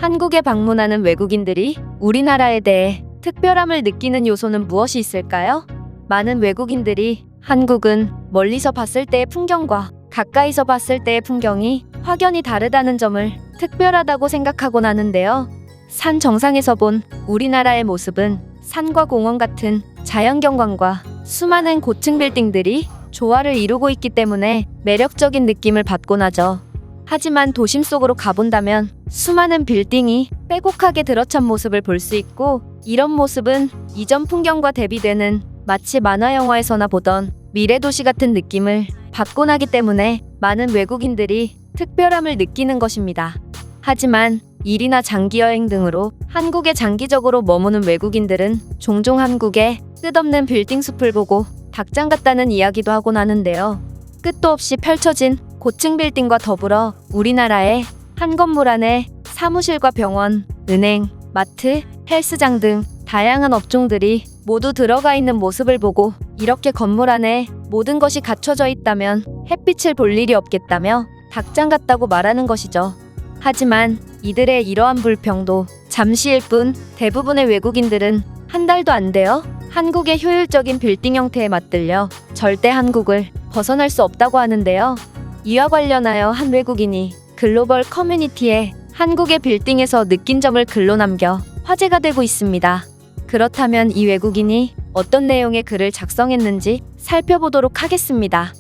한국에 방문하는 외국인들이 우리나라에 대해 특별함을 느끼는 요소는 무엇이 있을까요? 많은 외국인들이 한국은 멀리서 봤을 때의 풍경과 가까이서 봤을 때의 풍경이 확연히 다르다는 점을 특별하다고 생각하곤 하는데요. 산 정상에서 본 우리나라의 모습은 산과 공원 같은 자연경관과 수많은 고층 빌딩들이 조화를 이루고 있기 때문에 매력적인 느낌을 받곤 하죠. 하지만 도심 속으로 가본다면 수많은 빌딩이 빼곡하게 들어찬 모습을 볼 수 있고, 이런 모습은 이전 풍경과 대비되는 마치 만화 영화에서나 보던 미래도시 같은 느낌을 받곤 하기 때문에 많은 외국인들이 특별함을 느끼는 것입니다. 하지만 일이나 장기여행 등으로 한국에 장기적으로 머무는 외국인들은 종종 한국의 끝없는 빌딩 숲을 보고 닭장 같다는 이야기도 하곤 하는데요. 끝도 없이 펼쳐진 고층 빌딩과 더불어 우리나라의 한 건물 안에 사무실과 병원, 은행, 마트, 헬스장 등 다양한 업종들이 모두 들어가 있는 모습을 보고 이렇게 건물 안에 모든 것이 갖춰져 있다면 햇빛을 볼 일이 없겠다며 닭장 같다고 말하는 것이죠. 하지만 이들의 이러한 불평도 잠시일 뿐, 대부분의 외국인들은 한 달도 안 되어 한국의 효율적인 빌딩 형태에 맞들려 절대 한국을 벗어날 수 없다고 하는데요. 이와 관련하여 한 외국인이 글로벌 커뮤니티에 한국의 빌딩에서 느낀 점을 글로 남겨 화제가 되고 있습니다. 그렇다면 이 외국인이 어떤 내용의 글을 작성했는지 살펴보도록 하겠습니다.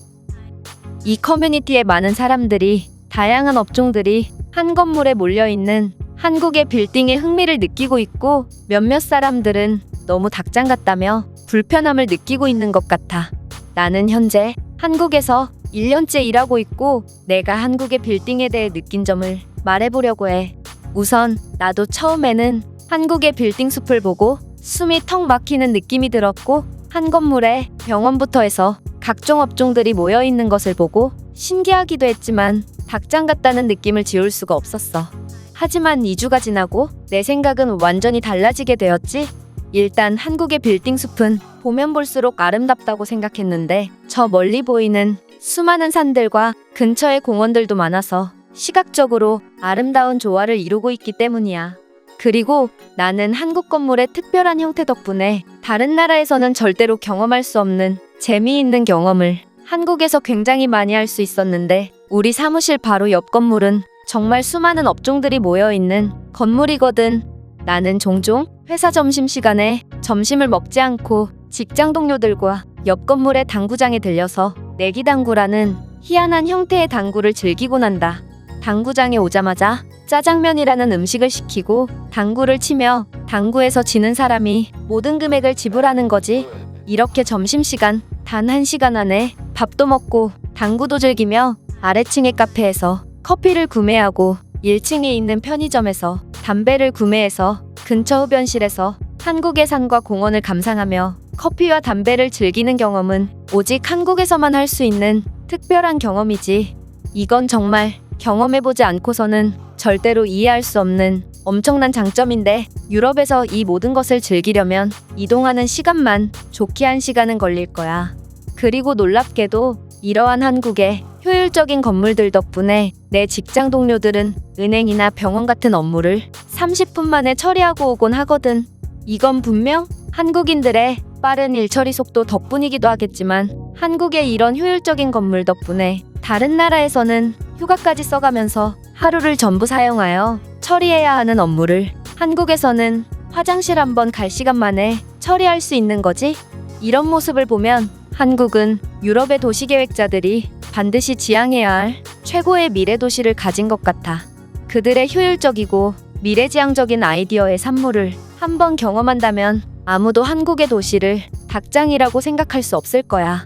이 커뮤니티에 많은 사람들이 다양한 업종들이 한 건물에 몰려있는 한국의 빌딩에 흥미를 느끼고 있고, 몇몇 사람들은 너무 닭장 같다며 불편함을 느끼고 있는 것 같아. 나는 현재 한국에서 1년째 일하고 있고 내가 한국의 빌딩에 대해 느낀 점을 말해보려고 해. 우선 나도 처음에는 한국의 빌딩 숲을 보고 숨이 턱 막히는 느낌이 들었고, 한 건물에 병원부터 해서 각종 업종들이 모여있는 것을 보고 신기하기도 했지만 닭장 같다는 느낌을 지울 수가 없었어. 하지만 2주가 지나고 내 생각은 완전히 달라지게 되었지. 일단 한국의 빌딩 숲은 보면 볼수록 아름답다고 생각했는데 저 멀리 보이는 수많은 산들과 근처에 공원들도 많아서 시각적으로 아름다운 조화를 이루고 있기 때문이야. 그리고 나는 한국 건물의 특별한 형태 덕분에 다른 나라에서는 절대로 경험할 수 없는 재미있는 경험을 한국에서 굉장히 많이 할 수 있었는데, 우리 사무실 바로 옆 건물은 정말 수많은 업종들이 모여있는 건물이거든. 나는 종종 회사 점심시간에 점심을 먹지 않고 직장 동료들과 옆 건물의 당구장에 들려서 내기당구라는 희한한 형태의 당구를 즐기곤 한다. 당구장에 오자마자 짜장면이라는 음식을 시키고 당구를 치며 당구에서 지는 사람이 모든 금액을 지불하는 거지. 이렇게 점심시간 단 1시간 안에 밥도 먹고 당구도 즐기며 아래층의 카페에서 커피를 구매하고 1층에 있는 편의점에서 담배를 구매해서 근처 흡연실에서 한국의 산과 공원을 감상하며 커피와 담배를 즐기는 경험은 오직 한국에서만 할 수 있는 특별한 경험이지. 이건 정말 경험해보지 않고서는 절대로 이해할 수 없는 엄청난 장점인데, 유럽에서 이 모든 것을 즐기려면 이동하는 시간만 좋게 1시간은 걸릴 거야. 그리고 놀랍게도 이러한 한국의 효율적인 건물들 덕분에 내 직장 동료들은 은행이나 병원 같은 업무를 30분 만에 처리하고 오곤 하거든. 이건 분명 한국인들의 빠른 일처리 속도 덕분이기도 하겠지만, 한국의 이런 효율적인 건물 덕분에 다른 나라에서는 휴가까지 써가면서 하루를 전부 사용하여 처리해야 하는 업무를 한국에서는 화장실 한번 갈 시간 만에 처리할 수 있는 거지. 이런 모습을 보면 한국은 유럽의 도시계획자들이 반드시 지향해야 할 최고의 미래도시를 가진 것 같아. 그들의 효율적이고 미래지향적인 아이디어의 산물을 한번 경험한다면 아무도 한국의 도시를 닭장이라고 생각할 수 없을 거야.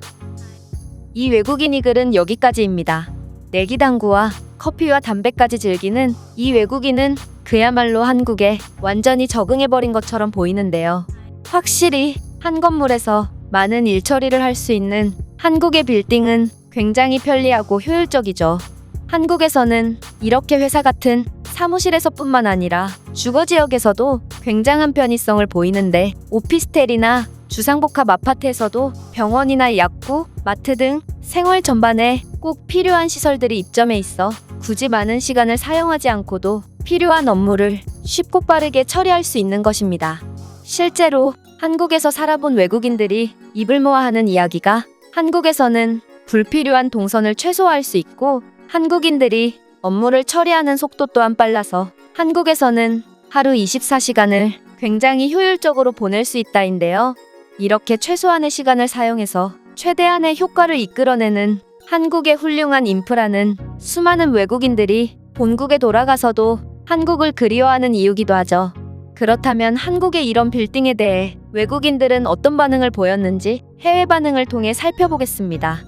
이 외국인이 글은 여기까지입니다. 내기당구와 커피와 담배까지 즐기는 이 외국인은 그야말로 한국에 완전히 적응해버린 것처럼 보이는데요. 확실히 한 건물에서 많은 일처리를 할 수 있는 한국의 빌딩은 굉장히 편리하고 효율적이죠. 한국에서는 이렇게 회사 같은 사무실에서뿐만 아니라 주거지역에서도 굉장한 편의성을 보이는데, 오피스텔이나 주상복합 아파트에서도 병원이나 약국, 마트 등 생활 전반에 꼭 필요한 시설들이 입점해 있어 굳이 많은 시간을 사용하지 않고도 필요한 업무를 쉽고 빠르게 처리할 수 있는 것입니다. 실제로 한국에서 살아본 외국인들이 입을 모아 하는 이야기가 한국에서는 불필요한 동선을 최소화할 수 있고 한국인들이 업무를 처리하는 속도 또한 빨라서 한국에서는 하루 24시간을 굉장히 효율적으로 보낼 수 있다인데요. 이렇게 최소한의 시간을 사용해서 최대한의 효과를 이끌어내는 한국의 훌륭한 인프라는 수많은 외국인들이 본국에 돌아가서도 한국을 그리워하는 이유기도 하죠. 그렇다면 한국의 이런 빌딩에 대해 외국인들은 어떤 반응을 보였는지 해외 반응을 통해 살펴보겠습니다.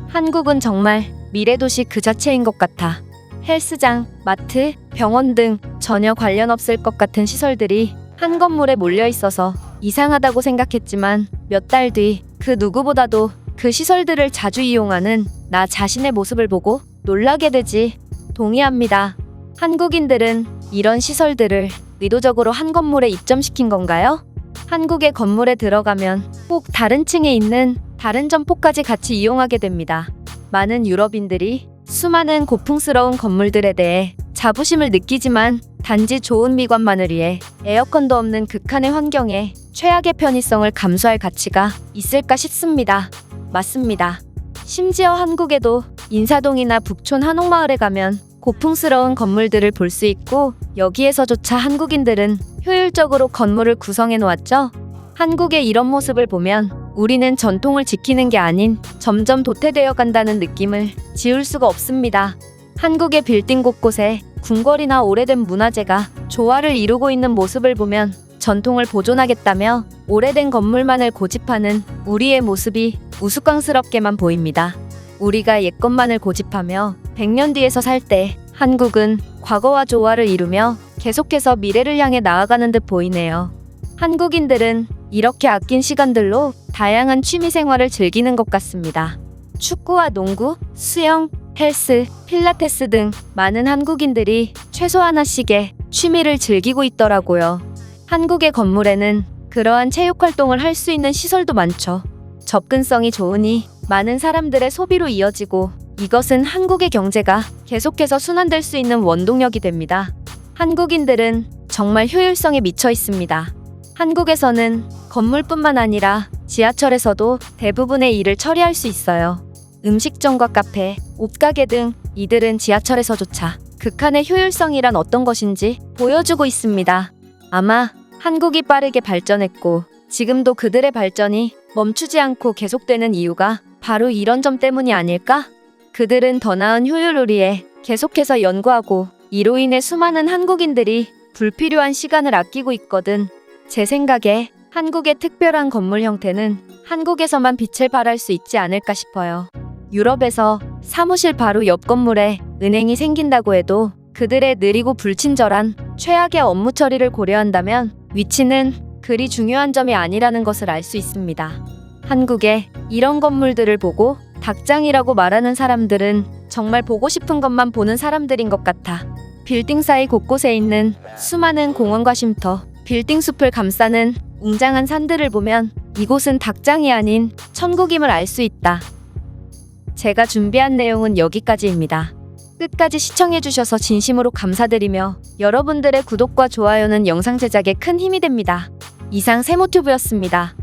한국은 정말 미래도시 그 자체인 것 같아. 헬스장, 마트, 병원 등 전혀 관련 없을 것 같은 시설들이 한 건물에 몰려 있어서 이상하다고 생각했지만 몇 달 뒤 그 누구보다도 그 시설들을 자주 이용하는 나 자신의 모습을 보고 놀라게 되지. 동의합니다. 한국인들은 이런 시설들을 의도적으로 한 건물에 입점시킨 건가요? 한국의 건물에 들어가면 꼭 다른 층에 있는 다른 점포까지 같이 이용하게 됩니다. 많은 유럽인들이 수많은 고풍스러운 건물들에 대해 자부심을 느끼지만 단지 좋은 미관만을 위해 에어컨도 없는 극한의 환경에 최악의 편의성을 감수할 가치가 있을까 싶습니다. 맞습니다. 심지어 한국에도 인사동이나 북촌 한옥마을에 가면 고풍스러운 건물들을 볼 수 있고 여기에서조차 한국인들은 효율적으로 건물을 구성해 놓았죠. 한국의 이런 모습을 보면 우리는 전통을 지키는 게 아닌 점점 도태되어 간다는 느낌을 지울 수가 없습니다. 한국의 빌딩 곳곳에 궁궐이나 오래된 문화재가 조화를 이루고 있는 모습을 보면 전통을 보존하겠다며 오래된 건물만을 고집하는 우리의 모습이 우스꽝스럽게만 보입니다. 우리가 옛것만을 고집하며 100년 뒤에서 살 때 한국은 과거와 조화를 이루며 계속해서 미래를 향해 나아가는 듯 보이네요. 한국인들은 이렇게 아낀 시간들로 다양한 취미 생활을 즐기는 것 같습니다. 축구와 농구, 수영, 헬스, 필라테스 등 많은 한국인들이 최소 하나씩의 취미를 즐기고 있더라고요. 한국의 건물에는 그러한 체육 활동을 할 수 있는 시설도 많죠. 접근성이 좋으니 많은 사람들의 소비로 이어지고 이것은 한국의 경제가 계속해서 순환될 수 있는 원동력이 됩니다. 한국인들은 정말 효율성에 미쳐 있습니다. 한국에서는 건물뿐만 아니라 지하철에서도 대부분의 일을 처리할 수 있어요. 음식점과 카페, 옷가게 등 이들은 지하철에서조차 극한의 효율성이란 어떤 것인지 보여주고 있습니다. 아마 한국이 빠르게 발전했고 지금도 그들의 발전이 멈추지 않고 계속되는 이유가 바로 이런 점 때문이 아닐까? 그들은 더 나은 효율을 위해 계속해서 연구하고 이로 인해 수많은 한국인들이 불필요한 시간을 아끼고 있거든. 제 생각에 한국의 특별한 건물 형태는 한국에서만 빛을 발할 수 있지 않을까 싶어요. 유럽에서 사무실 바로 옆 건물에 은행이 생긴다고 해도 그들의 느리고 불친절한 최악의 업무 처리를 고려한다면 위치는 그리 중요한 점이 아니라는 것을 알 수 있습니다. 한국의 이런 건물들을 보고 닭장이라고 말하는 사람들은 정말 보고 싶은 것만 보는 사람들인 것 같아. 빌딩 사이 곳곳에 있는 수많은 공원과 쉼터, 빌딩 숲을 감싸는 웅장한 산들을 보면 이곳은 닭장이 아닌 천국임을 알 수 있다. 제가 준비한 내용은 여기까지입니다. 끝까지 시청해주셔서 진심으로 감사드리며 여러분들의 구독과 좋아요는 영상 제작에 큰 힘이 됩니다. 이상 세모튜브였습니다.